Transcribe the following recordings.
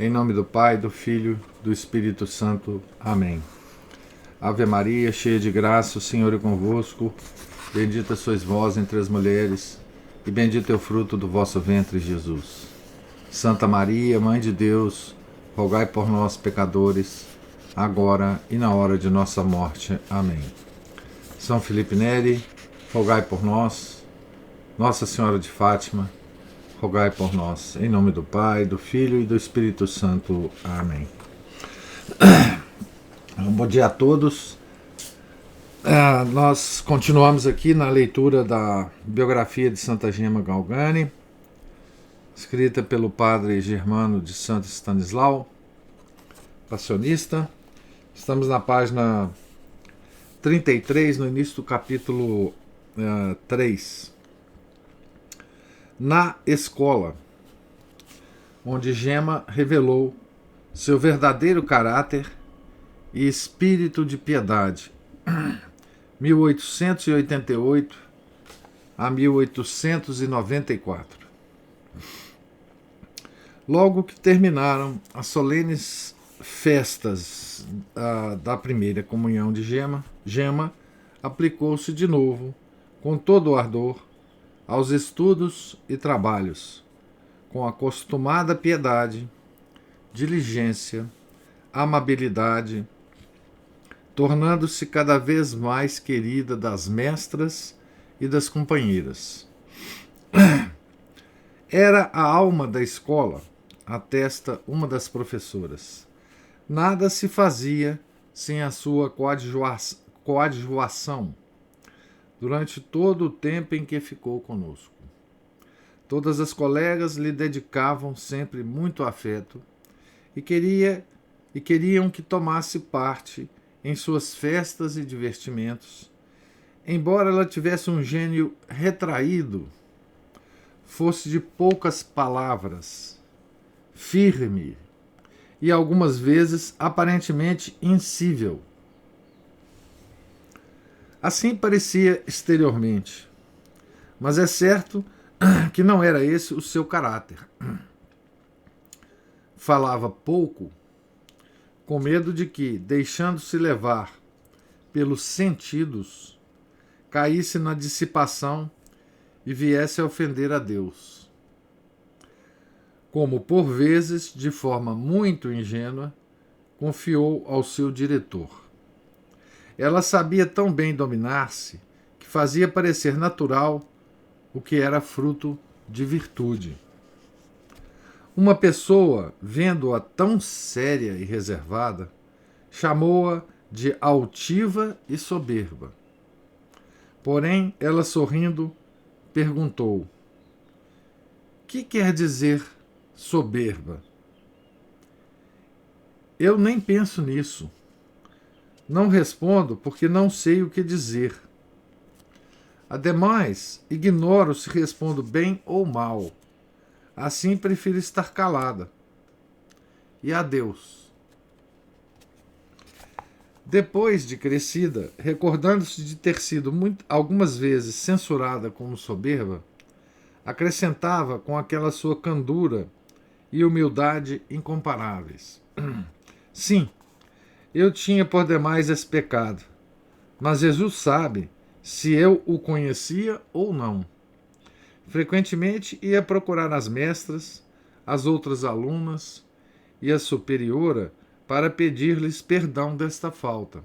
Em nome do Pai, do Filho, do Espírito Santo. Amém. Ave Maria, cheia de graça, o Senhor é convosco. Bendita sois vós entre as mulheres, e bendito é o fruto do vosso ventre, Jesus. Santa Maria, Mãe de Deus, rogai por nós, pecadores, agora e na hora de nossa morte. Amém. São Felipe Neri, rogai por nós. Nossa Senhora de Fátima, rogai por nós. Em nome do Pai, do Filho e do Espírito Santo. Amém. Bom dia a todos. Nós continuamos aqui na leitura da biografia de Santa Gema Galgani, escrita pelo padre Germano de Santo Stanislau, passionista. Estamos na página 33, no início do capítulo 3. Na escola, onde Gema revelou seu verdadeiro caráter e espírito de piedade, 1888 a 1894. Logo que terminaram as solenes festas da primeira comunhão de Gema aplicou-se de novo, com todo o ardor, aos estudos e trabalhos, com a acostumada piedade, diligência, amabilidade, tornando-se cada vez mais querida das mestras e das companheiras. Era a alma da escola, atesta uma das professoras. Nada se fazia sem a sua coadjuvação durante todo o tempo em que ficou conosco. Todas as colegas lhe dedicavam sempre muito afeto e queriam que tomasse parte em suas festas e divertimentos, embora ela tivesse um gênio retraído, fosse de poucas palavras, firme e algumas vezes aparentemente insível. Assim parecia exteriormente, mas é certo que não era esse o seu caráter. Falava pouco, com medo de que, deixando-se levar pelos sentidos, caísse na dissipação e viesse a ofender a Deus. Como, por vezes, de forma muito ingênua, confiou ao seu diretor. Ela sabia tão bem dominar-se que fazia parecer natural o que era fruto de virtude. Uma pessoa, vendo-a tão séria e reservada, chamou-a de altiva e soberba. Porém, ela, sorrindo, perguntou: "Que quer dizer soberba?" "Eu nem penso nisso. Não respondo porque não sei o que dizer. Ademais, ignoro se respondo bem ou mal. Assim prefiro estar calada. E adeus." Depois de crescida, recordando-se de ter sido algumas vezes censurada como soberba, acrescentava com aquela sua candura e humildade incomparáveis: "Sim, eu tinha por demais esse pecado, mas Jesus sabe se eu o conhecia ou não. Frequentemente ia procurar as mestras, as outras alunas e a superiora para pedir-lhes perdão desta falta.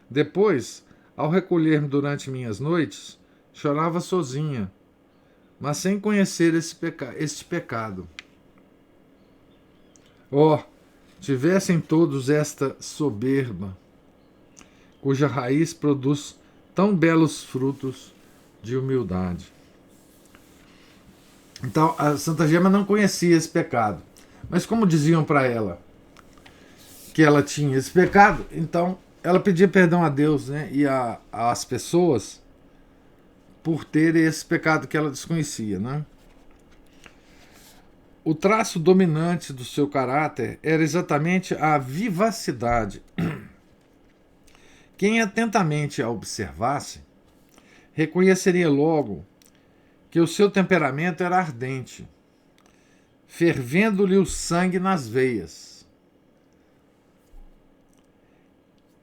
Depois, ao recolher-me durante minhas noites, chorava sozinha, mas sem conhecer este pecado. Oh, tivessem todos esta soberba, cuja raiz produz tão belos frutos de humildade." Então, a Santa Gema não conhecia esse pecado. Mas como diziam para ela que ela tinha esse pecado, então ela pedia perdão a Deus, né, e às pessoas por ter esse pecado que ela desconhecia, né? O traço dominante do seu caráter era exatamente a vivacidade. Quem atentamente a observasse reconheceria logo que o seu temperamento era ardente, fervendo-lhe o sangue nas veias,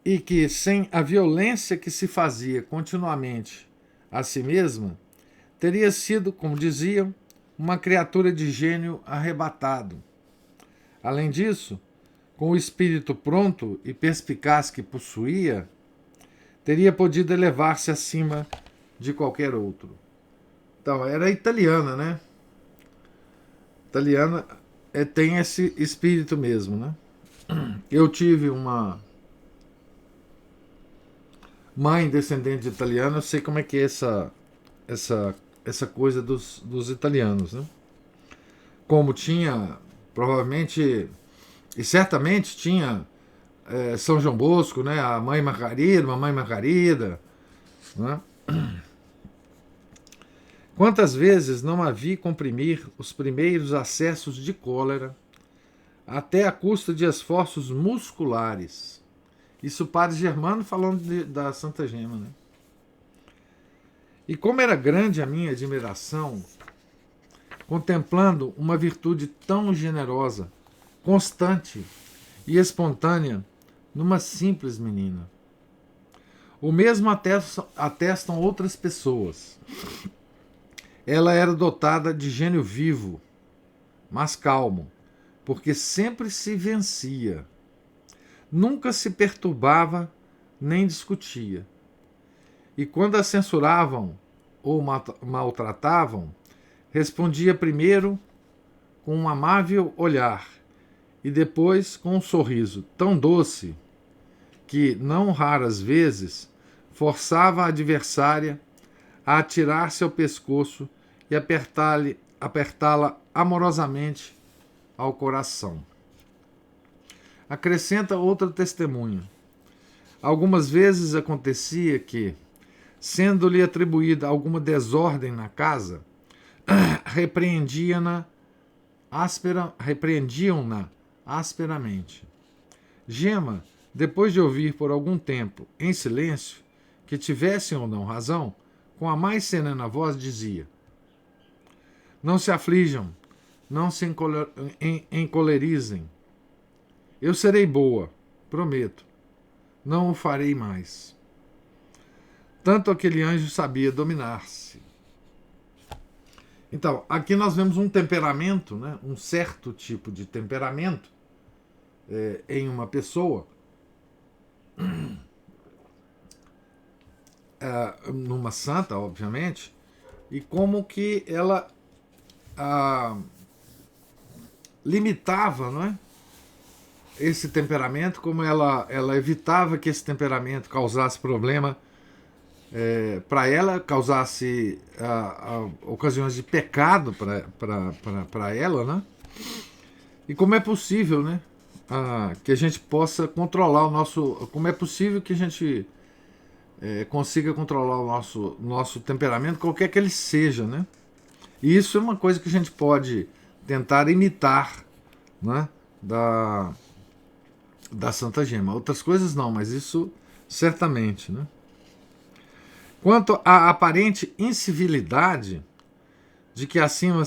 e que, sem a violência que se fazia continuamente a si mesma, teria sido, como diziam, uma criatura de gênio arrebatado. Além disso, com o espírito pronto e perspicaz que possuía, teria podido elevar-se acima de qualquer outro. Então, era italiana, né? Italiana tem esse espírito mesmo, né? Eu tive uma mãe descendente de italiano, eu sei como é que é essa coisa dos italianos, né? Como tinha, provavelmente, e certamente tinha São João Bosco, né? A mãe Margarida, mamãe Margarida, né? Quantas vezes não a vi comprimir os primeiros acessos de cólera, até à custa de esforços musculares. Isso o padre Germano falando da Santa Gema, né? E como era grande a minha admiração, contemplando uma virtude tão generosa, constante e espontânea numa simples menina. O mesmo atestam outras pessoas. Ela era dotada de gênio vivo, mas calmo, porque sempre se vencia. Nunca se perturbava nem discutia. E quando a censuravam ou maltratavam, respondia primeiro com um amável olhar e depois com um sorriso tão doce que, não raras vezes, forçava a adversária a atirar-se ao pescoço e apertá-la amorosamente ao coração. Acrescenta outra testemunha. Algumas vezes acontecia que, sendo-lhe atribuída alguma desordem na casa, repreendiam-na asperamente. Gema, depois de ouvir por algum tempo, em silêncio, que tivessem ou não razão, com a mais serena voz dizia: não se aflijam, não se encolerizem. Eu serei boa, prometo. Não o farei mais. Tanto aquele anjo sabia dominar-se. Então, aqui nós vemos um temperamento, né, um certo tipo de temperamento em uma pessoa, numa santa, obviamente, e como que ela limitava, não é? Esse temperamento, como ela evitava que esse temperamento causasse problema para ela, causasse ocasiões de pecado para ela, né? E como é possível, né? Que a gente possa controlar o nosso... Como é possível que a gente consiga controlar o nosso temperamento, qualquer que ele seja, né? E isso é uma coisa que a gente pode tentar imitar, né? Da Santa Gema. Outras coisas não, mas isso certamente, né? Quanto à aparente incivilidade de que acima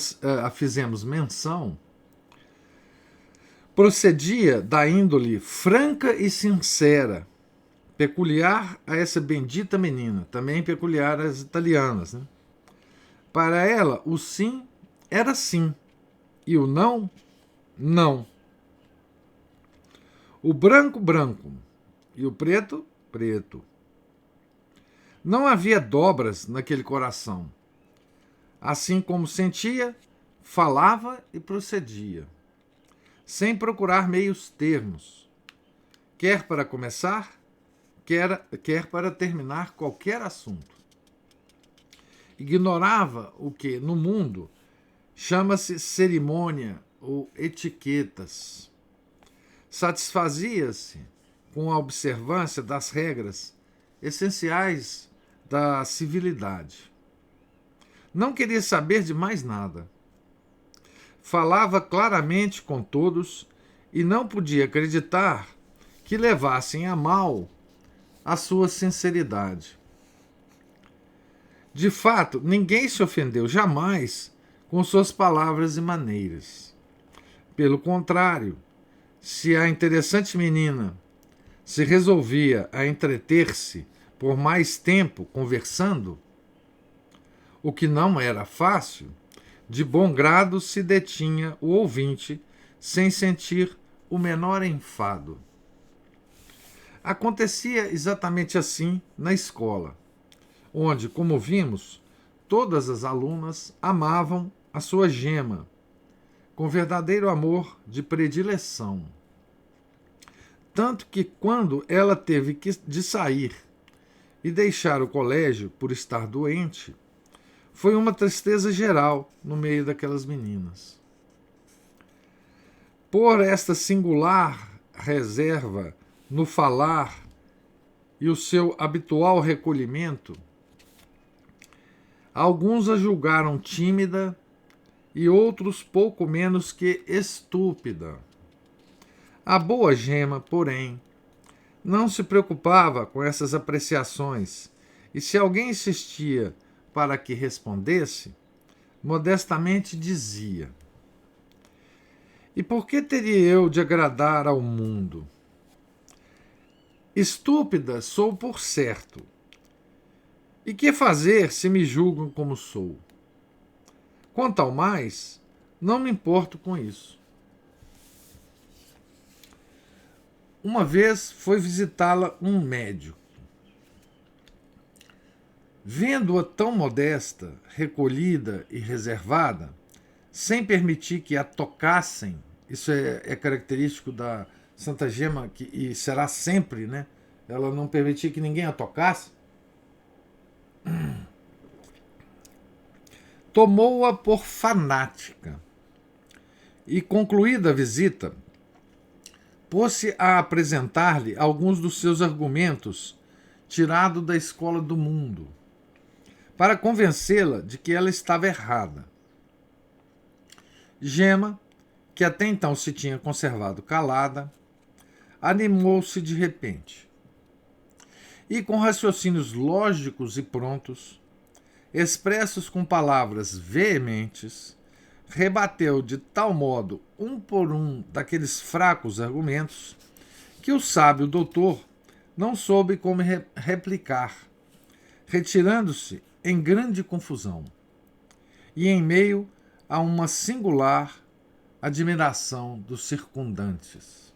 fizemos menção, procedia da índole franca e sincera, peculiar a essa bendita menina, também peculiar às italianas, né? Para ela, o sim era sim, e o não, não. O branco, branco, e o preto, preto. Não havia dobras naquele coração. Assim como sentia, falava e procedia, sem procurar meios termos, quer para começar, quer para terminar qualquer assunto. Ignorava o que, no mundo, chama-se cerimônia ou etiquetas. Satisfazia-se com a observância das regras essenciais da civilidade. Não queria saber de mais nada. Falava claramente com todos e não podia acreditar que levassem a mal a sua sinceridade. De fato, ninguém se ofendeu jamais com suas palavras e maneiras. Pelo contrário, se a interessante menina se resolvia a entreter-se por mais tempo conversando, o que não era fácil, de bom grado se detinha o ouvinte sem sentir o menor enfado. Acontecia exatamente assim na escola, onde, como vimos, todas as alunas amavam a sua Gema, com verdadeiro amor de predileção. Tanto que, quando ela teve de sair e deixar o colégio por estar doente, foi uma tristeza geral no meio daquelas meninas. Por esta singular reserva no falar e o seu habitual recolhimento, alguns a julgaram tímida e outros pouco menos que estúpida. A boa Gema, porém, não se preocupava com essas apreciações, e se alguém insistia para que respondesse, modestamente dizia: e por que teria eu de agradar ao mundo? Estúpida sou por certo. E que fazer se me julgam como sou? Quanto ao mais, não me importo com isso. Uma vez foi visitá-la um médico. Vendo-a tão modesta, recolhida e reservada, sem permitir que a tocassem, isso é característico da Santa Gema, e será sempre, né? Ela não permitia que ninguém a tocasse. Tomou-a por fanática e, concluída a visita, pôs-se a apresentar-lhe alguns dos seus argumentos tirados da escola do mundo, para convencê-la de que ela estava errada. Gema, que até então se tinha conservado calada, animou-se de repente e, com raciocínios lógicos e prontos, expressos com palavras veementes, rebateu de tal modo, um por um, daqueles fracos argumentos, que o sábio doutor não soube como replicar, retirando-se em grande confusão e em meio a uma singular admiração dos circundantes.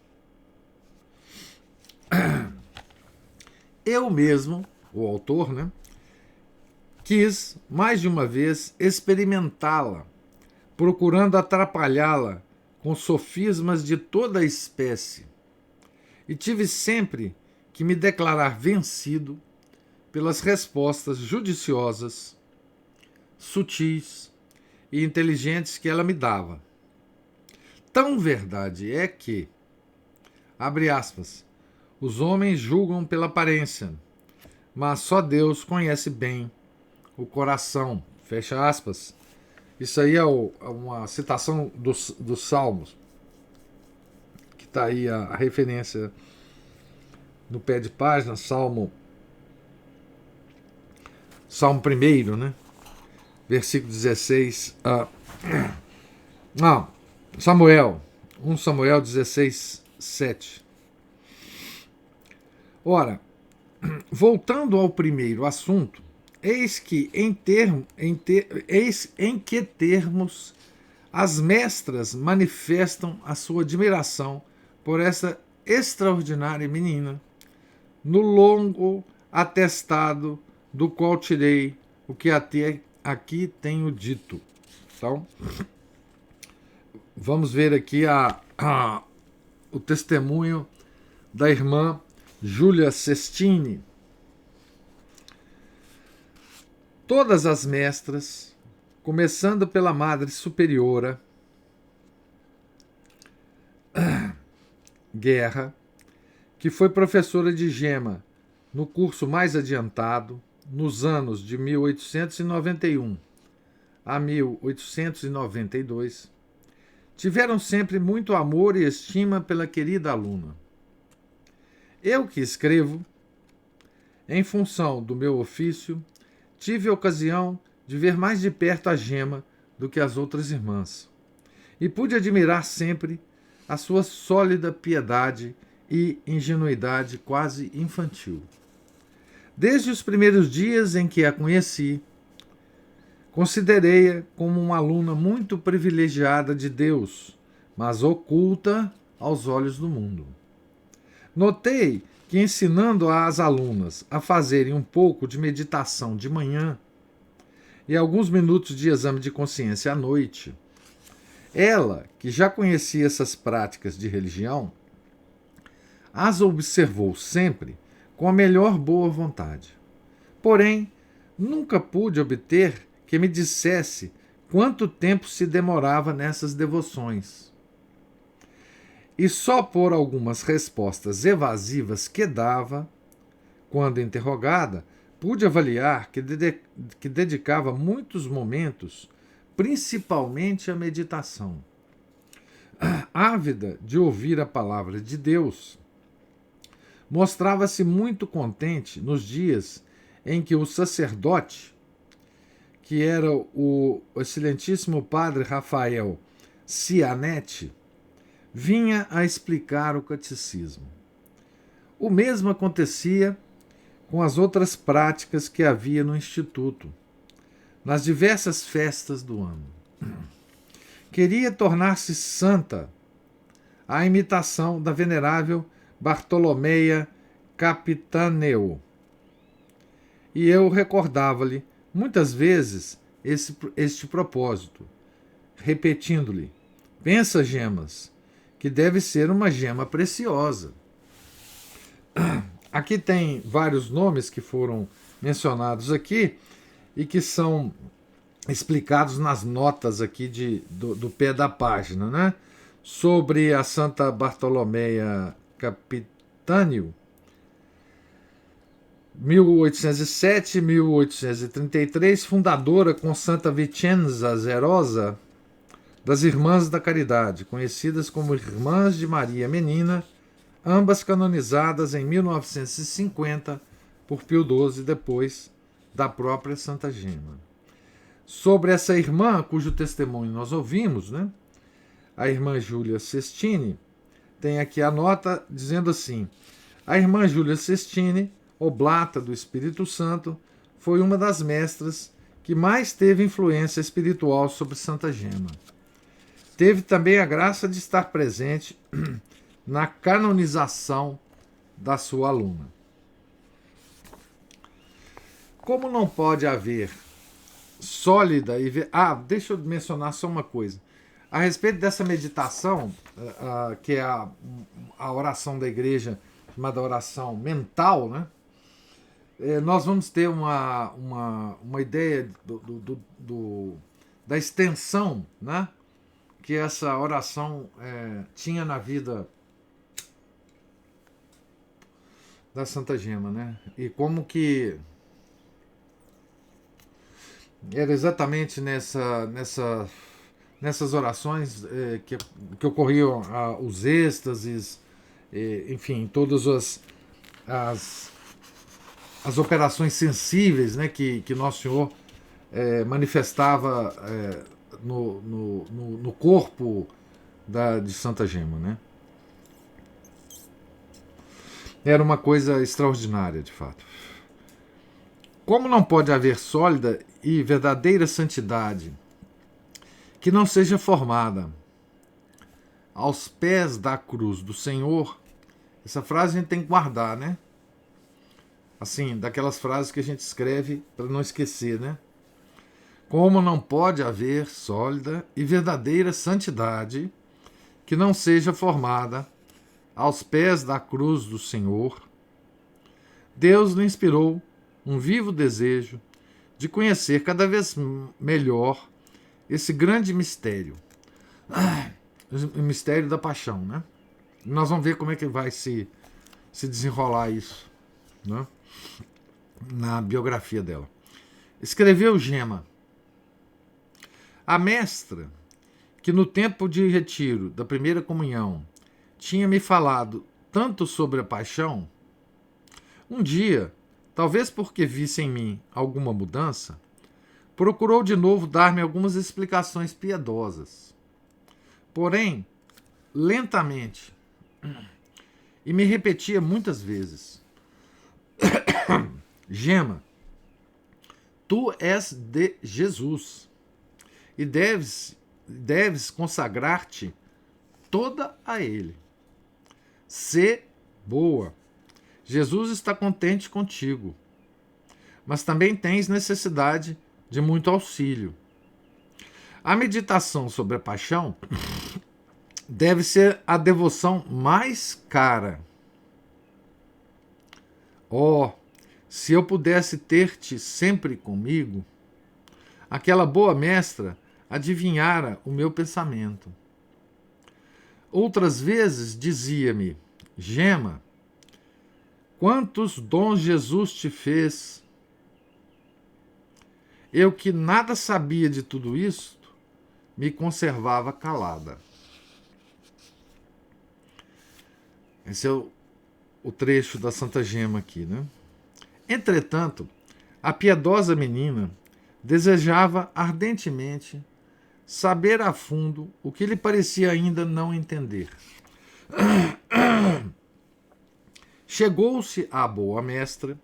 Eu mesmo, o autor, né, quis mais de uma vez experimentá-la, procurando atrapalhá-la com sofismas de toda a espécie, e tive sempre que me declarar vencido pelas respostas judiciosas, sutis e inteligentes que ela me dava. Tão verdade é que, abre aspas, os homens julgam pela aparência, mas só Deus conhece bem o coração, fecha aspas. Isso aí é uma citação dos Salmos, que está aí a referência no pé de página, Salmo 1, né? Versículo 16. Não, Samuel, 1 Samuel 16, 7. Ora, voltando ao primeiro assunto, eis em que termos as mestras manifestam a sua admiração por essa extraordinária menina, no longo atestado do qual tirei o que até aqui tenho dito. Então, vamos ver aqui o testemunho da irmã Júlia Sestini. Todas as mestras, começando pela Madre Superiora Guerra, que foi professora de Gema no curso mais adiantado, nos anos de 1891 a 1892, tiveram sempre muito amor e estima pela querida aluna. Eu que escrevo, em função do meu ofício, tive ocasião de ver mais de perto a Gema do que as outras irmãs, e pude admirar sempre a sua sólida piedade e ingenuidade quase infantil. Desde os primeiros dias em que a conheci, considerei-a como uma aluna muito privilegiada de Deus, mas oculta aos olhos do mundo. Notei que, ensinando às alunas a fazerem um pouco de meditação de manhã e alguns minutos de exame de consciência à noite, ela, que já conhecia essas práticas de religião, as observou sempre com a melhor boa vontade. Porém, nunca pude obter que me dissesse quanto tempo se demorava nessas devoções. E só por algumas respostas evasivas que dava, quando interrogada, pude avaliar que dedicava muitos momentos, principalmente à meditação. Ávida de ouvir a palavra de Deus, mostrava-se muito contente nos dias em que o sacerdote, que era o excelentíssimo padre Rafael Cianetti, vinha a explicar o catecismo. O mesmo acontecia com as outras práticas que havia no Instituto, nas diversas festas do ano. Queria tornar-se santa, à imitação da venerável Bartolomeia Capitaneu. E eu recordava-lhe muitas vezes este propósito, repetindo-lhe: pensa, gemas, que deve ser uma gema preciosa. Aqui tem vários nomes que foram mencionados aqui e que são explicados nas notas aqui do pé da página, né? Sobre a Santa Bartolomeia Capitanio, 1807-1833, fundadora com Santa Vicenza Zerosa das Irmãs da Caridade, conhecidas como Irmãs de Maria Menina, ambas canonizadas em 1950 por Pio XII, depois da própria Santa Gema. Sobre essa irmã, cujo testemunho nós ouvimos, né? A irmã Júlia Sestini, tem aqui a nota dizendo assim: a irmã Júlia Sestini, oblata do Espírito Santo, foi uma das mestras que mais teve influência espiritual sobre Santa Gema. Teve também a graça de estar presente na canonização da sua aluna. Como não pode haver sólida e... deixa eu mencionar só uma coisa. A respeito dessa meditação, que é a oração da igreja, chamada oração mental, né? Nós vamos ter uma ideia da extensão, né? Que essa oração tinha na vida da Santa Gema, né? E como que era exatamente nessas orações que ocorriam os êxtases, enfim, todas as operações sensíveis, né, que Nosso Senhor manifestava no corpo de Santa Gema, né? Era uma coisa extraordinária, de fato. Como não pode haver sólida e verdadeira santidade que não seja formada aos pés da cruz do Senhor, essa frase a gente tem que guardar, né? Assim, daquelas frases que a gente escreve para não esquecer, né? Como não pode haver sólida e verdadeira santidade que não seja formada aos pés da cruz do Senhor, Deus lhe inspirou um vivo desejo de conhecer cada vez melhor esse grande mistério, o mistério da paixão, né? Nós vamos ver como é que vai se desenrolar isso, né? Na biografia dela. Escreveu Gema: a mestra, que no tempo de retiro da primeira comunhão tinha me falado tanto sobre a paixão, um dia, talvez porque visse em mim alguma mudança, procurou de novo dar-me algumas explicações piedosas. porém lentamente, e me repetia muitas vezes: Gema, tu és de Jesus e deves consagrar-te toda a Ele. Sê boa. Jesus está contente contigo, mas também tens necessidade de muito auxílio. A meditação sobre a paixão deve ser a devoção mais cara. Oh, se eu pudesse ter-te sempre comigo, aquela boa mestra adivinhara o meu pensamento. Outras vezes dizia-me: Gema, quantos dons Jesus te fez? Eu, que nada sabia de tudo isso, me conservava calada. Esse é o trecho da Santa Gema aqui, né? Entretanto, a piedosa menina desejava ardentemente saber a fundo o que lhe parecia ainda não entender. Chegou-se à boa mestra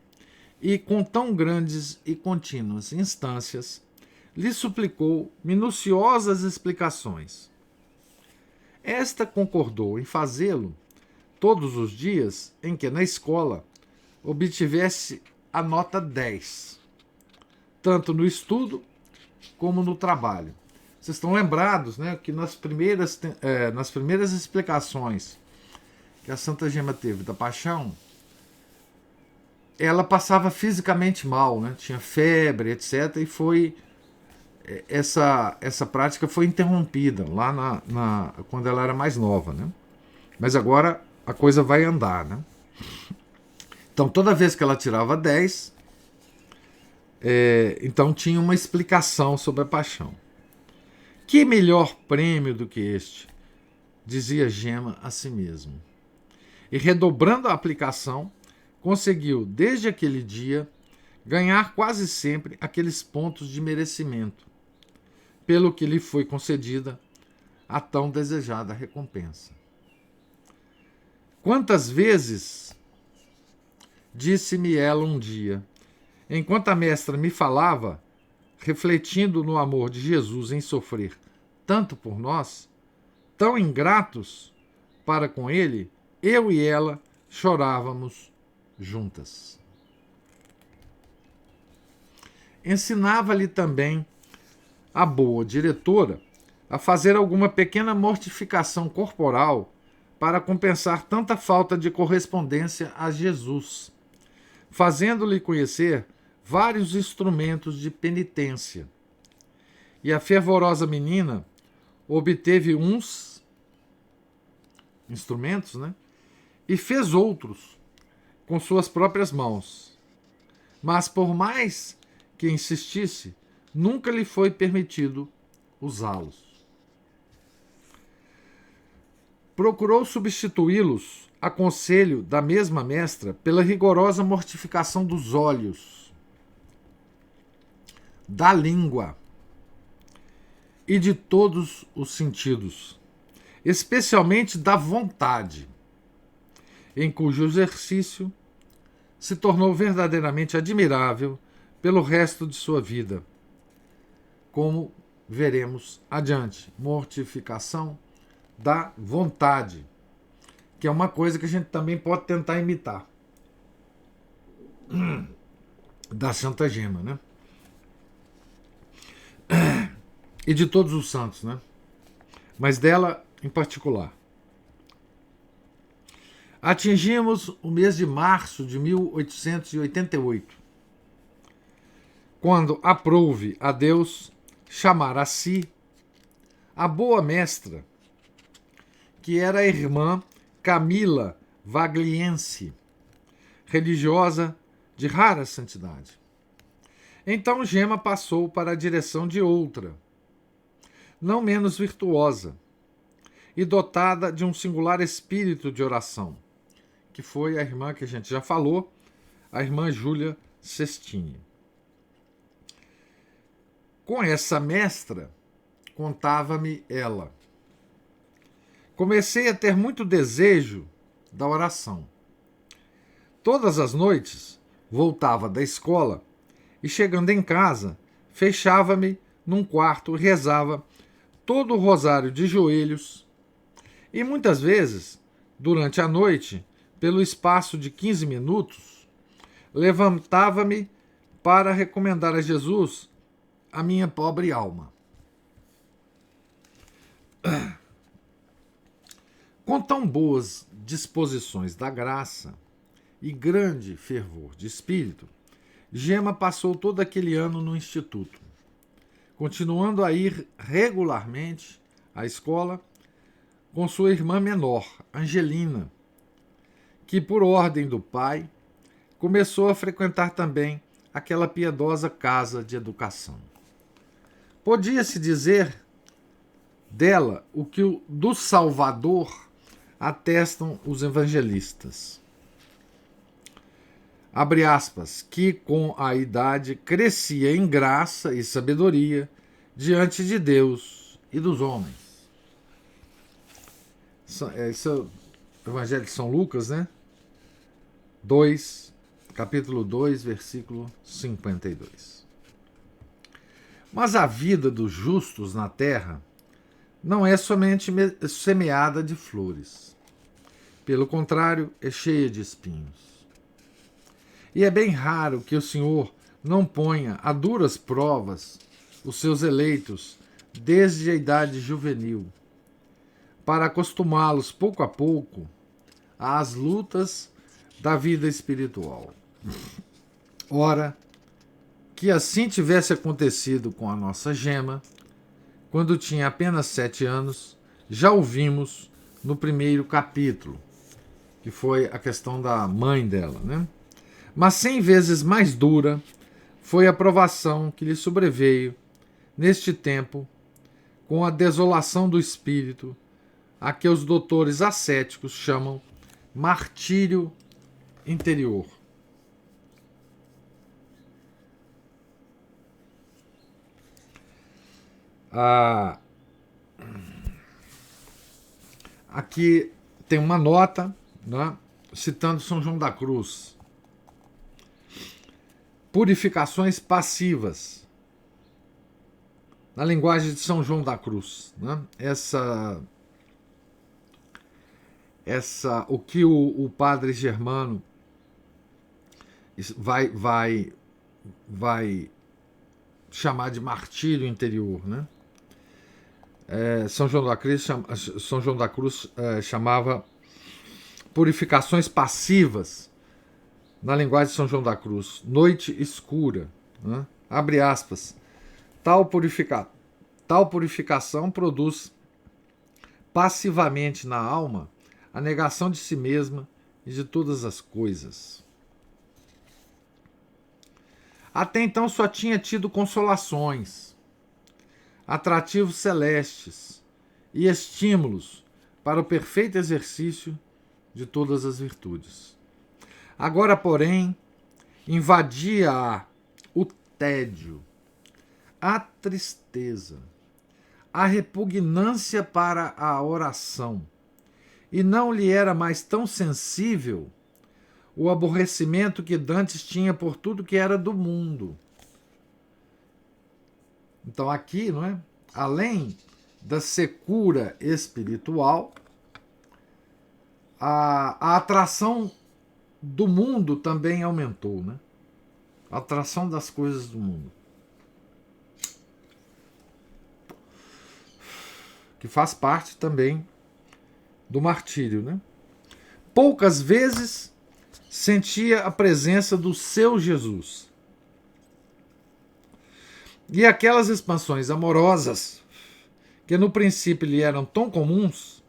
e, com tão grandes e contínuas instâncias, lhe suplicou minuciosas explicações. Esta concordou em fazê-lo todos os dias em que, na escola, obtivesse a nota 10, tanto no estudo como no trabalho. Vocês estão lembrados, né, que nas primeiras explicações que a Santa Gema teve da paixão, ela passava fisicamente mal, né, tinha febre, etc. E foi essa prática foi interrompida lá quando ela era mais nova, né? Mas agora a coisa vai andar, né? Então, toda vez que ela tirava 10, então tinha uma explicação sobre a paixão. Que melhor prêmio do que este? Dizia Gema a si mesmo. E, redobrando a aplicação, conseguiu, desde aquele dia, ganhar quase sempre aqueles pontos de merecimento, pelo que lhe foi concedida a tão desejada recompensa. Quantas vezes, disse-me ela um dia, enquanto a mestra me falava, refletindo no amor de Jesus em sofrer tanto por nós, tão ingratos para com ele, eu e ela chorávamos juntas. Ensinava-lhe também a boa diretora a fazer alguma pequena mortificação corporal para compensar tanta falta de correspondência a Jesus, fazendo-lhe conhecer vários instrumentos de penitência. E a fervorosa menina obteve uns instrumentos, né? E fez outros com suas próprias mãos. Mas, por mais que insistisse, nunca lhe foi permitido usá-los. Procurou substituí-los, a conselho da mesma mestra, pela rigorosa mortificação dos olhos, da língua e de todos os sentidos, especialmente da vontade, em cujo exercício se tornou verdadeiramente admirável pelo resto de sua vida, como veremos adiante. Mortificação da vontade, que é uma coisa que a gente também pode tentar imitar da Santa Gema, né? E de todos os santos, né? Mas dela em particular. Atingimos o mês de março de 1888, quando aprouve a Deus chamar a si a boa mestra, que era a irmã Camila Vagliense, religiosa de rara santidade. Então Gema passou para a direção de outra, não menos virtuosa, e dotada de um singular espírito de oração, que foi a irmã que a gente já falou, a irmã Júlia Sestini. Com essa mestra, contava-me ela, comecei a ter muito desejo da oração. Todas as noites voltava da escola e, chegando em casa, fechava-me num quarto e rezava todo o rosário de joelhos. E muitas vezes, durante a noite, pelo espaço de 15 minutos, levantava-me para recomendar a Jesus a minha pobre alma. Com tão boas disposições da graça e grande fervor de espírito, Gema passou todo aquele ano no instituto, continuando a ir regularmente à escola com sua irmã menor, Angelina, que, por ordem do pai, começou a frequentar também aquela piedosa casa de educação. Podia-se dizer dela o que do Salvador atestam os evangelistas. Abre aspas, que com a idade crescia em graça e sabedoria diante de Deus e dos homens. Isso é o Evangelho de São Lucas, né? Capítulo 2, versículo 52. Mas a vida dos justos na terra não é somente semeada de flores. Pelo contrário, é cheia de espinhos. E é bem raro que o Senhor não ponha a duras provas os seus eleitos desde a idade juvenil, para acostumá-los pouco a pouco às lutas da vida espiritual. Ora, que assim tivesse acontecido com a nossa Gema, quando tinha apenas 7 anos, já o vimos no primeiro capítulo, que foi a questão da mãe dela, né? Mas 100 vezes mais dura foi a provação que lhe sobreveio neste tempo, com a desolação do espírito, a que os doutores ascéticos chamam martírio interior. Aqui tem uma nota, né, citando São João da Cruz. Purificações passivas. Na linguagem de São João da Cruz. Né? O que o padre Germano vai chamar de martírio interior, né? São João da Cruz chamava purificações passivas, na linguagem de São João da Cruz, noite escura, né? Abre aspas, tal purificação produz passivamente na alma a negação de si mesma e de todas as coisas. Até então só tinha tido consolações, atrativos celestes e estímulos para o perfeito exercício de todas as virtudes. Agora, porém, invadia-a o tédio, a tristeza, a repugnância para a oração, e não lhe era mais tão sensível o aborrecimento que dantes tinha por tudo que era do mundo. Então aqui, não é? Além da secura espiritual, a atração do mundo também aumentou, né? A atração das coisas do mundo. Que faz parte também do martírio, né? Poucas vezes sentia a presença do seu Jesus. E aquelas expansões amorosas, que no princípio lhe eram tão comuns,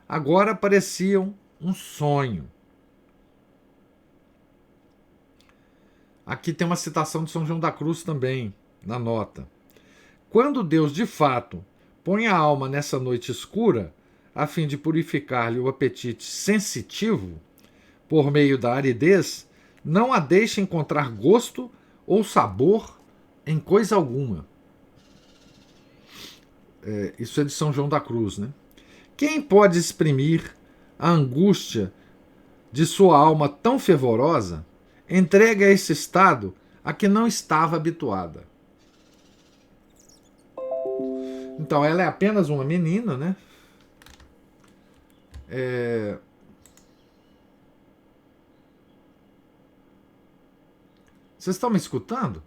agora pareciam um sonho. Aqui tem uma citação de São João da Cruz também, na nota. Quando Deus, de fato, põe a alma nessa noite escura, a fim de purificar-lhe o apetite sensitivo, por meio da aridez, não a deixa encontrar gosto ou sabor em coisa alguma. Isso é de São João da Cruz, né? Quem pode exprimir a angústia de sua alma tão fervorosa, entregue a esse estado a que não estava habituada? Então, ela é apenas uma menina, né? Vocês estão me escutando?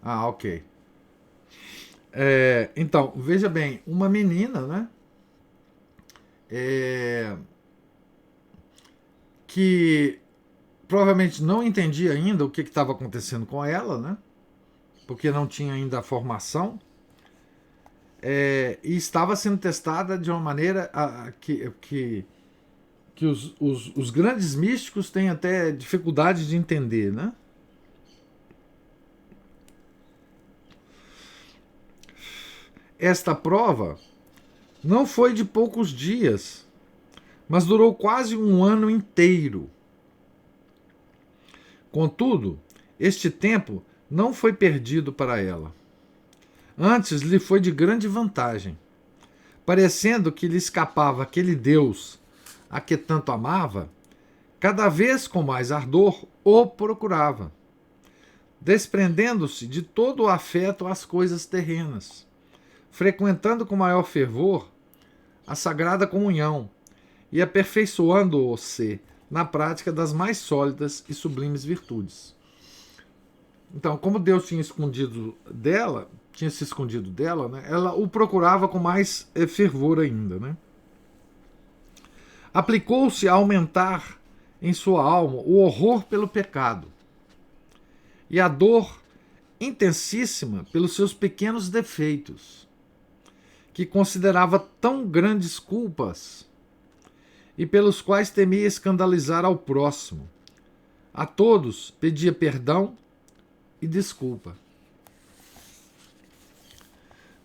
Ah, ok. Então, veja bem, uma menina, né? Que provavelmente não entendia ainda o que estava acontecendo com ela, né? Porque não tinha ainda a formação. E estava sendo testada de uma maneira que os grandes místicos têm até dificuldade de entender, né? Esta prova não foi de poucos dias, mas durou quase um ano inteiro. Contudo, este tempo não foi perdido para ela. Antes lhe foi de grande vantagem, parecendo que lhe escapava aquele Deus a que tanto amava, cada vez com mais ardor o procurava, desprendendo-se de todo o afeto às coisas terrenas, frequentando com maior fervor a sagrada comunhão e aperfeiçoando-se na prática das mais sólidas e sublimes virtudes. Então, como Deus tinha se escondido dela, né, ela o procurava com mais fervor ainda, né? Aplicou-se a aumentar em sua alma o horror pelo pecado e a dor intensíssima pelos seus pequenos defeitos, que considerava tão grandes culpas e pelos quais temia escandalizar ao próximo. A todos pedia perdão e desculpa.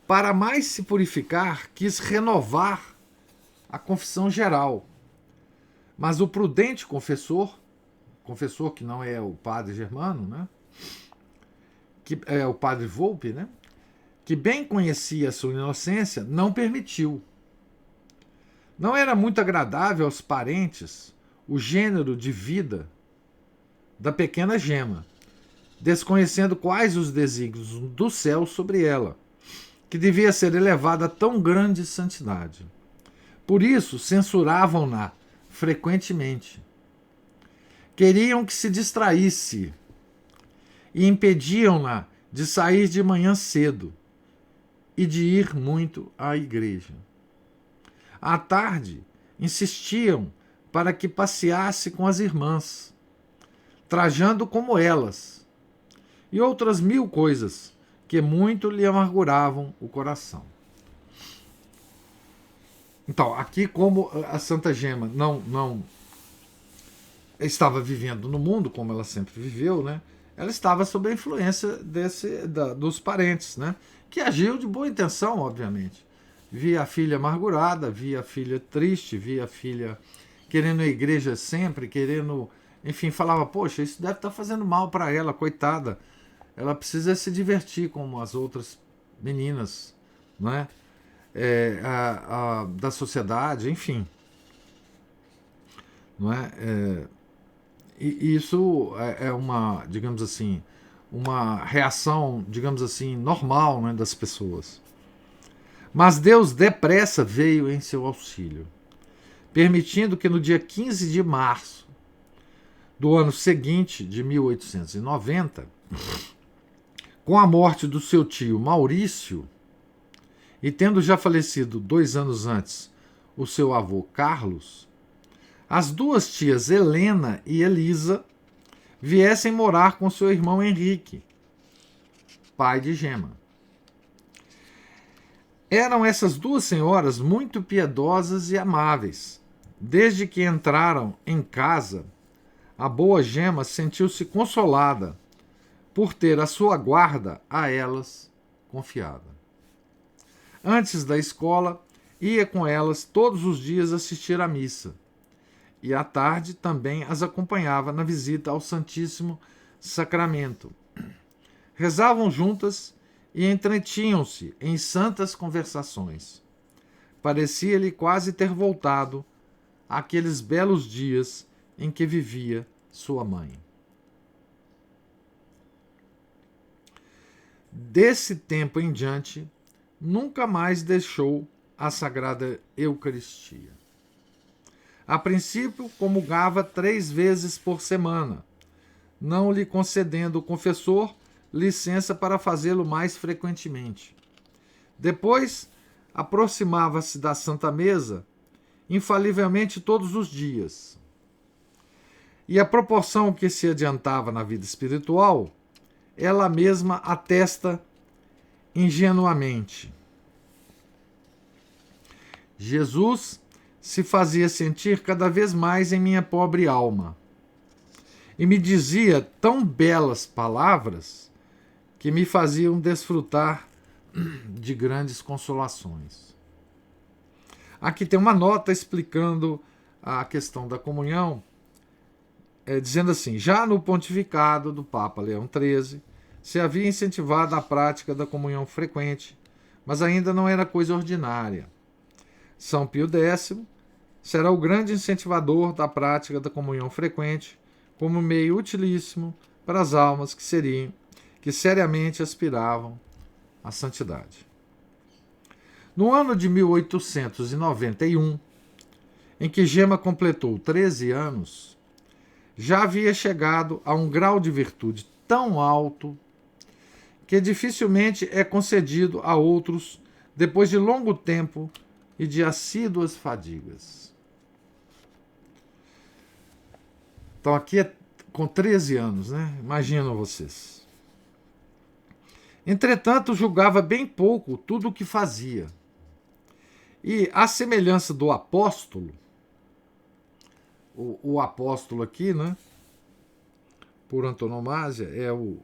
Para mais se purificar, quis renovar a confissão geral. Mas o prudente confessor que não é o padre Germano, né? Que é o padre Volpe, né? Que bem conhecia a sua inocência, não permitiu. Não era muito agradável aos parentes o gênero de vida da pequena gema, desconhecendo quais os desígnios do céu sobre ela, que devia ser elevada a tão grande santidade. Por isso, censuravam-na frequentemente. Queriam que se distraísse e impediam-na de sair de manhã cedo e de ir muito à igreja. À tarde, insistiam para que passeasse com as irmãs, trajando como elas, e outras 1000 coisas que muito lhe amarguravam o coração. Então, aqui, como a Santa Gema não estava vivendo no mundo como ela sempre viveu, né? Ela estava sob a influência dos parentes, né? Que agiam de boa intenção, obviamente. Via a filha amargurada, via a filha triste, via a filha querendo a igreja sempre, querendo... Enfim, falava, poxa, isso deve estar fazendo mal para ela, coitada. Ela precisa se divertir como as outras meninas, não é? Da sociedade, enfim. Não é? E isso é uma, digamos assim, uma reação, digamos assim, normal, né, das pessoas. Mas Deus depressa veio em seu auxílio, permitindo que no dia 15 de março do ano seguinte, de 1890, com a morte do seu tio Maurício, e tendo já falecido 2 anos antes o seu avô Carlos, as duas tias Helena e Elisa viessem morar com seu irmão Henrique, pai de Gema. Eram essas duas senhoras muito piedosas e amáveis. Desde que entraram em casa, a boa Gema sentiu-se consolada por ter a sua guarda a elas confiada. Antes da escola, ia com elas todos os dias assistir à missa, e à tarde também as acompanhava na visita ao Santíssimo sacramento. Rezavam juntas e entretinham-se em santas conversações. Parecia-lhe quase ter voltado àqueles belos dias em que vivia sua mãe. Desse tempo em diante, nunca mais deixou a Sagrada Eucaristia. A princípio, comungava 3 vezes por semana, não lhe concedendo o confessor licença para fazê-lo mais frequentemente. Depois, aproximava-se da Santa Mesa infalivelmente todos os dias. E a proporção que se adiantava na vida espiritual, ela mesma atesta ingenuamente. Jesus se fazia sentir cada vez mais em minha pobre alma e me dizia tão belas palavras que me faziam desfrutar de grandes consolações. Aqui tem uma nota explicando a questão da comunhão, dizendo assim: já no pontificado do Papa Leão XIII se havia incentivado a prática da comunhão frequente, mas ainda não era coisa ordinária. São Pio X será o grande incentivador da prática da comunhão frequente como meio utilíssimo para as almas que seriamente aspiravam à santidade. No ano de 1891, em que Gema completou 13 anos, já havia chegado a um grau de virtude tão alto que dificilmente é concedido a outros depois de longo tempo e de assíduas fadigas. Então aqui é com 13 anos, né? Imaginam vocês. Entretanto, julgava bem pouco tudo o que fazia. E à semelhança do apóstolo, o apóstolo aqui, né, por antonomasia, é o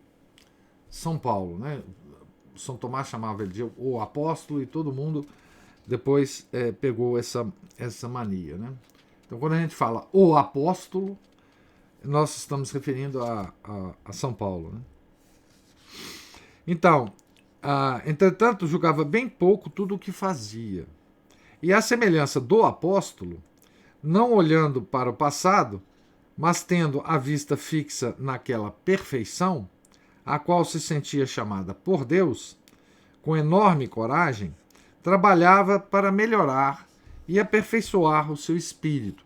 São Paulo, né? São Tomás chamava ele de o apóstolo e todo mundo depois pegou essa mania, né? Então, quando a gente fala o apóstolo, nós estamos referindo a São Paulo, né? Então, entretanto, julgava bem pouco tudo o que fazia. E à semelhança do apóstolo, não olhando para o passado, mas tendo a vista fixa naquela perfeição, a qual se sentia chamada por Deus, com enorme coragem, trabalhava para melhorar e aperfeiçoar o seu espírito.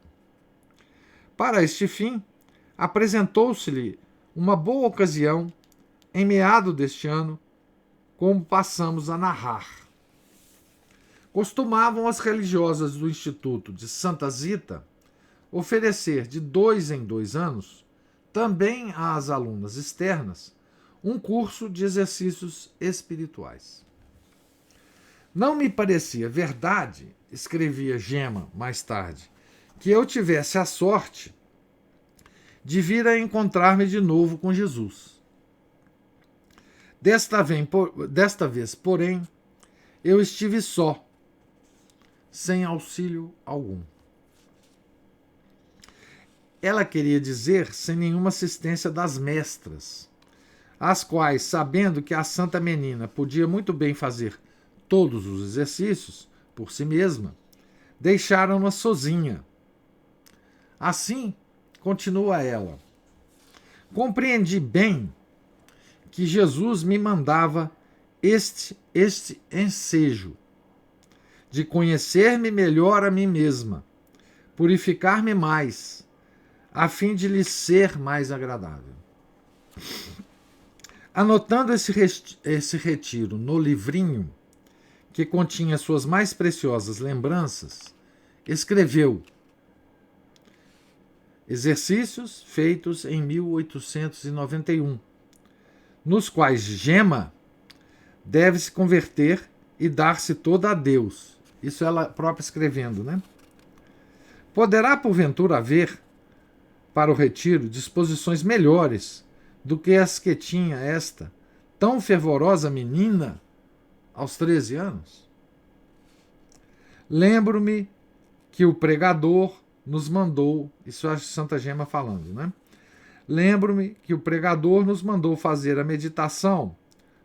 Para este fim, apresentou-se-lhe uma boa ocasião em meado deste ano, como passamos a narrar. Costumavam as religiosas do Instituto de Santa Zita oferecer de 2 em 2 anos, também às alunas externas, um curso de exercícios espirituais. Não me parecia verdade, escrevia Gema mais tarde, que eu tivesse a sorte de vir a encontrar-me de novo com Jesus. Desta vez, porém, eu estive só, sem auxílio algum. Ela queria dizer sem nenhuma assistência das mestras, as quais, sabendo que a santa menina podia muito bem fazer todos os exercícios por si mesma, deixaram-na sozinha. Assim, continua ela, compreendi bem que Jesus me mandava este ensejo de conhecer-me melhor a mim mesma, purificar-me mais, a fim de lhe ser mais agradável. Anotando esse retiro no livrinho, que continha suas mais preciosas lembranças, escreveu: exercícios feitos em 1891, nos quais Gema deve se converter e dar-se toda a Deus. Isso ela própria escrevendo, né? Poderá, porventura, haver para o retiro disposições melhores do que as que tinha esta tão fervorosa menina aos 13 anos? Lembro-me que o pregador nos mandou, isso é Santa Gema falando, né? lembro-me que o pregador nos mandou fazer a meditação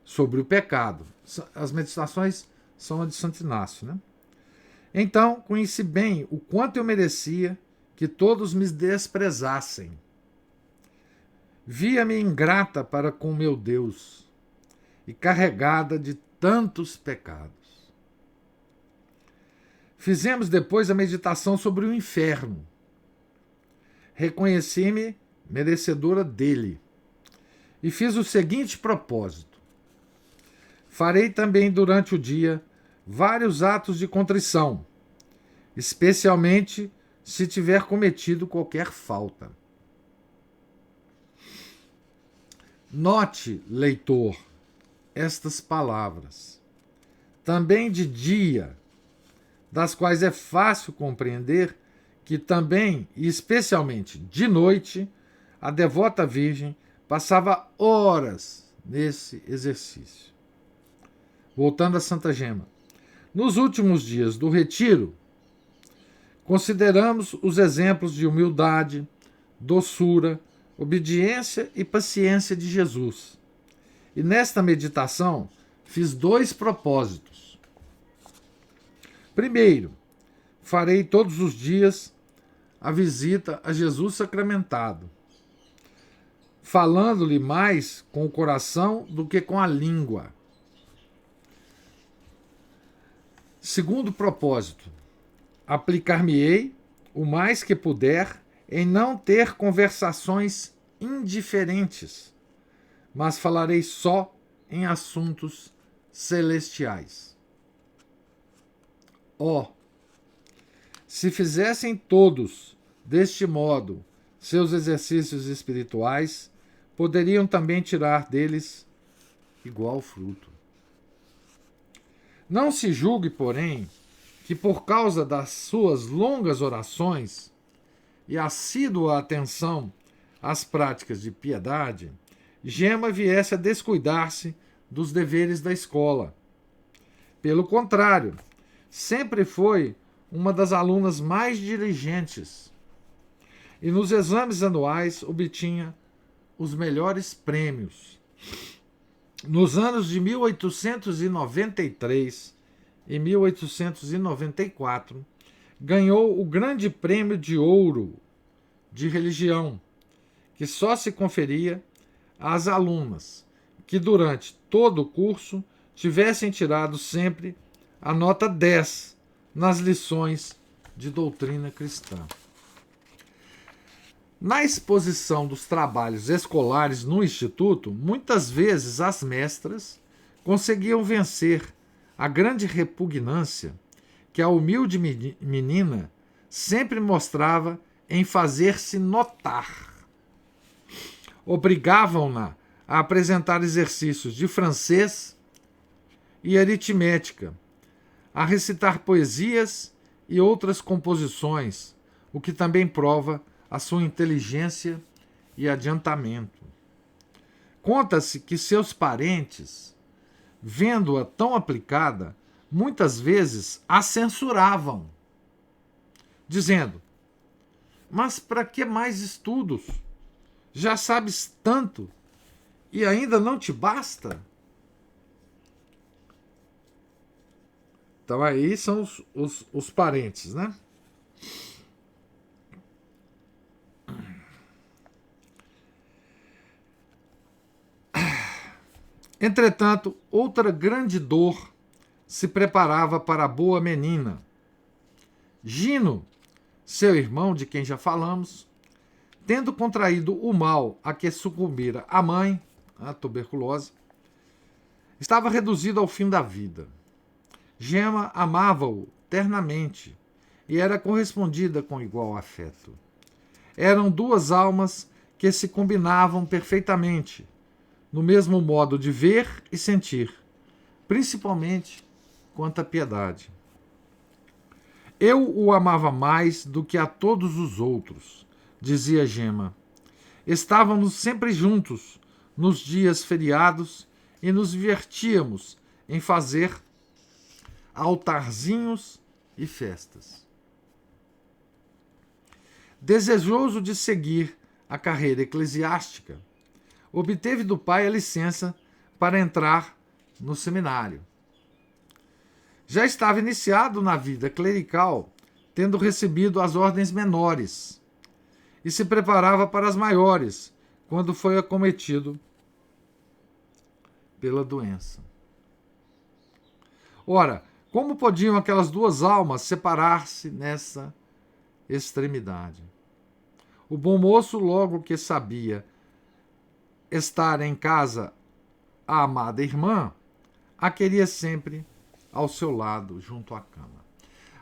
sobre o pecado. As meditações são a de Santo Inácio, né? Então, conheci bem o quanto eu merecia que todos me desprezassem. Via-me ingrata para com meu Deus e carregada de tantos pecados. Fizemos depois a meditação sobre o inferno. Reconheci-me merecedora dele e fiz o seguinte propósito: farei também durante o dia vários atos de contrição, especialmente se tiver cometido qualquer falta. Note, leitor, estas palavras, também de dia, das quais é fácil compreender que também, e especialmente de noite, a devota Virgem passava horas nesse exercício. Voltando a Santa Gema. Nos últimos dias do retiro, consideramos os exemplos de humildade, doçura, obediência e paciência de Jesus. E nesta meditação fiz 2 propósitos. Primeiro, farei todos os dias a visita a Jesus sacramentado, falando-lhe mais com o coração do que com a língua. Segundo propósito, aplicar-me-ei o mais que puder em não ter conversações indiferentes, mas falarei só em assuntos celestiais. Se fizessem todos deste modo seus exercícios espirituais, poderiam também tirar deles igual fruto. Não se julgue, porém, que por causa das suas longas orações e assídua atenção às práticas de piedade, Gema viesse a descuidar-se dos deveres da escola. Pelo contrário, sempre foi uma das alunas mais diligentes e nos exames anuais obtinha os melhores prêmios. Nos anos de 1893 e 1894, ganhou o Grande Prêmio de Ouro de Religião, que só se conferia às alunas que durante todo o curso tivessem tirado sempre a nota 10 nas lições de doutrina cristã. Na exposição dos trabalhos escolares no Instituto, muitas vezes as mestras conseguiam vencer a grande repugnância que a humilde menina sempre mostrava em fazer-se notar. Obrigavam-na a apresentar exercícios de francês e aritmética, a recitar poesias e outras composições, o que também prova a sua inteligência e adiantamento. Conta-se que seus parentes, vendo-a tão aplicada, muitas vezes a censuravam, dizendo: mas para que mais estudos? Já sabes tanto e ainda não te basta? Então aí são os parentes, né? Entretanto, outra grande dor se preparava para a boa menina. Gino, seu irmão, de quem já falamos, tendo contraído o mal a que sucumbira a mãe, a tuberculose, estava reduzido ao fim da vida. Gema amava-o ternamente e era correspondida com igual afeto. Eram 2 almas que se combinavam perfeitamente, no mesmo modo de ver e sentir, principalmente quanto à piedade. Eu o amava mais do que a todos os outros, dizia Gema. Estávamos sempre juntos nos dias feriados e nos divertíamos em fazer altarzinhos e festas. Desejoso de seguir a carreira eclesiástica, obteve do pai a licença para entrar no seminário. Já estava iniciado na vida clerical, tendo recebido as ordens menores, e se preparava para as maiores, quando foi acometido pela doença. Ora, como podiam aquelas duas almas separar-se nessa extremidade? O bom moço, logo que sabia estar em casa a amada irmã, a queria sempre ao seu lado, junto à cama.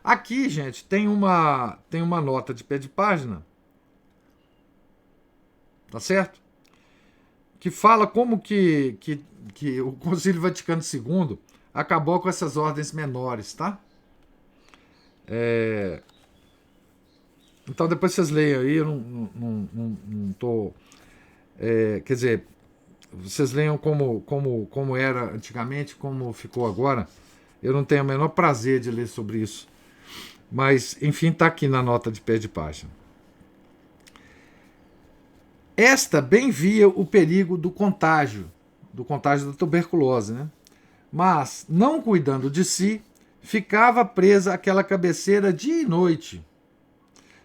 Aqui, gente, tem uma nota de pé de página, tá certo? Que fala como que o Concílio Vaticano II acabou com essas ordens menores, tá? Então depois vocês leiam aí, eu não tô... quer dizer, vocês leiam como era antigamente, como ficou agora. Eu não tenho o menor prazer de ler sobre isso. Mas, enfim, está aqui na nota de pé de página. Esta bem via o perigo do contágio da tuberculose, né? Mas, não cuidando de si, ficava presa àquela cabeceira dia e noite,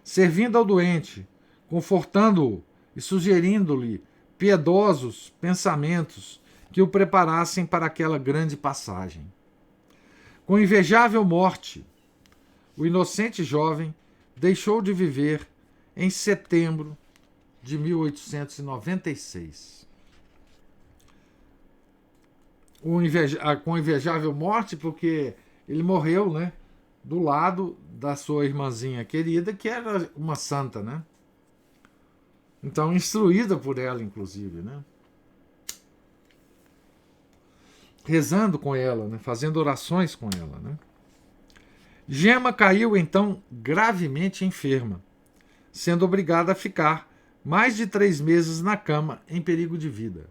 servindo ao doente, confortando-o e sugerindo-lhe piedosos pensamentos que o preparassem para aquela grande passagem. Com invejável morte, o inocente jovem deixou de viver em setembro de 1896. Com invejável morte, porque ele morreu, né, do lado da sua irmãzinha querida, que era uma santa, né? Então, instruída por ela, inclusive, né? Rezando com ela, né? Fazendo orações com ela, né? Gema caiu, então, gravemente enferma, sendo obrigada a ficar mais de 3 meses na cama, em perigo de vida.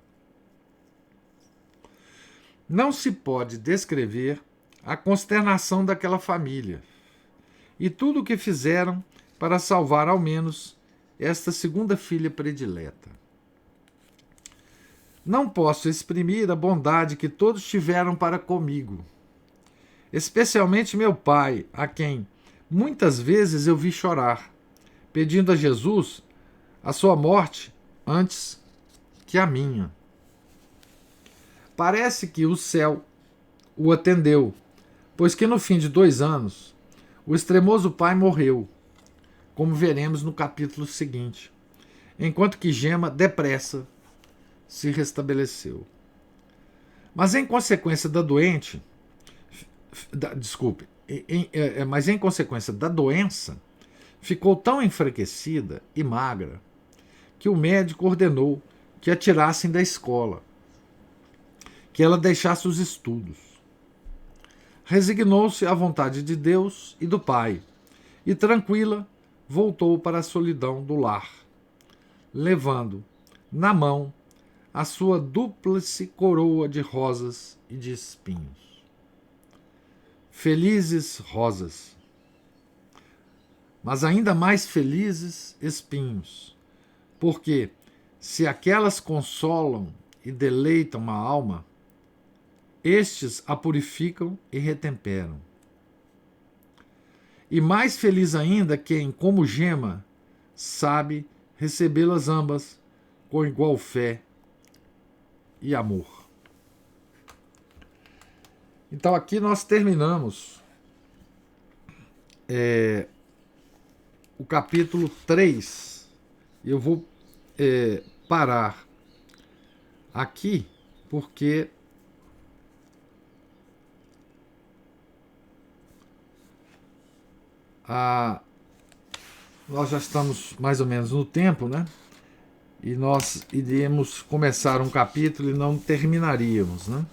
Não se pode descrever a consternação daquela família e tudo o que fizeram para salvar ao menos esta segunda filha predileta. Não posso exprimir a bondade que todos tiveram para comigo, especialmente meu pai, a quem muitas vezes eu vi chorar, pedindo a Jesus a sua morte antes que a minha. Parece que o céu o atendeu, pois que no fim de 2 anos, o extremoso pai morreu, como veremos no capítulo seguinte, enquanto que Gema, depressa, se restabeleceu. Mas em consequência da doença, ficou tão enfraquecida e magra que o médico ordenou que a tirassem da escola, que ela deixasse os estudos. Resignou-se à vontade de Deus e do Pai, e tranquila voltou para a solidão do lar, levando na mão a sua dúplice coroa de rosas e de espinhos. Felizes rosas, mas ainda mais felizes espinhos, porque se aquelas consolam e deleitam a alma, estes a purificam e retemperam. E mais feliz ainda quem, como Gema, sabe recebê-las ambas com igual fé e amor. Então aqui nós terminamos o capítulo 3. Eu vou parar aqui porque nós já estamos mais ou menos no tempo, né? E nós iríamos começar um capítulo e não terminaríamos, né?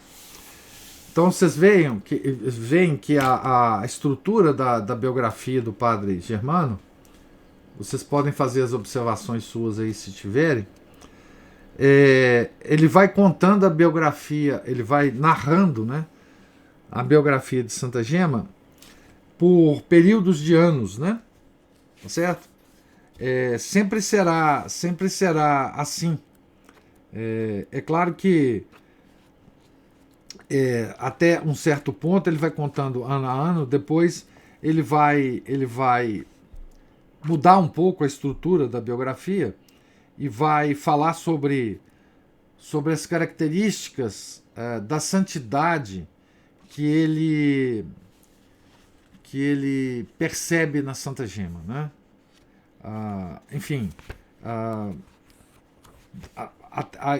Então vocês veem que a estrutura da biografia do padre Germano, vocês podem fazer as observações suas aí se tiverem. Ele vai contando a biografia, ele vai narrando, né, a biografia de Santa Gema por períodos de anos, né? Certo? sempre será assim. É claro que até um certo ponto ele vai contando ano a ano, depois ele vai mudar um pouco a estrutura da biografia e vai falar sobre as características da santidade que ele percebe na Santa Gema, né? Enfim,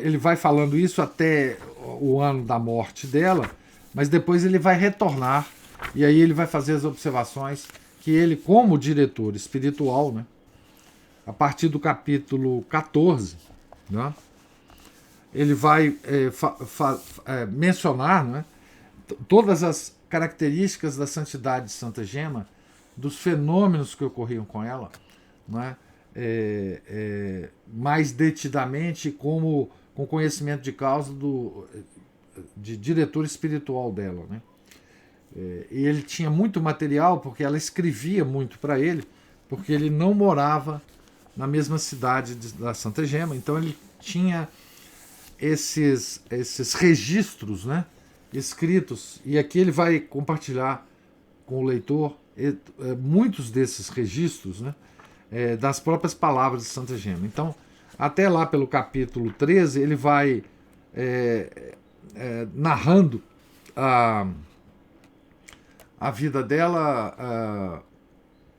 ele vai falando isso até o ano da morte dela, mas depois ele vai retornar e aí ele vai fazer as observações que ele, como diretor espiritual, né, a partir do capítulo 14, né, ele vai mencionar, né, todas as características da santidade de Santa Gema, dos fenômenos que ocorriam com ela, né, mais detidamente com conhecimento de causa de diretor espiritual dela, né? E ele tinha muito material porque ela escrevia muito para ele, porque ele não morava na mesma cidade da Santa Gema, então ele tinha esses registros, né, escritos, e aqui ele vai compartilhar com o leitor muitos desses registros, né, das próprias palavras de Santa Gema. Então, até lá pelo capítulo 13, ele vai narrando a vida dela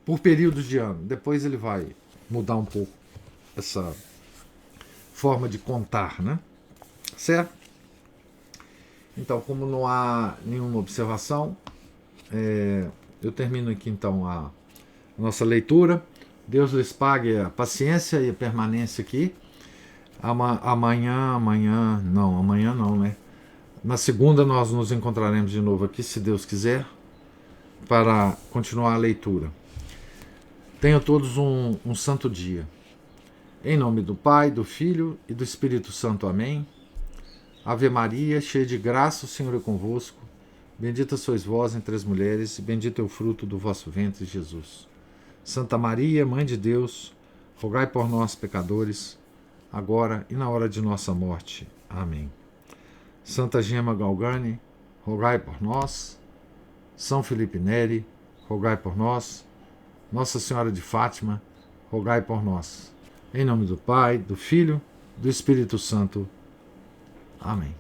por períodos de ano. Depois ele vai mudar um pouco essa forma de contar, né? Certo? Então, como não há nenhuma observação, eu termino aqui então a nossa leitura. Deus lhes pague a paciência e a permanência aqui. Amanhã não, né? Na segunda nós nos encontraremos de novo aqui, se Deus quiser, para continuar a leitura. Tenham todos um santo dia. Em nome do Pai, do Filho e do Espírito Santo. Amém. Ave Maria, cheia de graça, o Senhor é convosco. Bendita sois vós entre as mulheres, e bendito é o fruto do vosso ventre, Jesus. Santa Maria, Mãe de Deus, rogai por nós, pecadores, agora e na hora de nossa morte. Amém. Santa Gema Galgani, rogai por nós. São Felipe Neri, rogai por nós. Nossa Senhora de Fátima, rogai por nós. Em nome do Pai, do Filho, do Espírito Santo. Amém.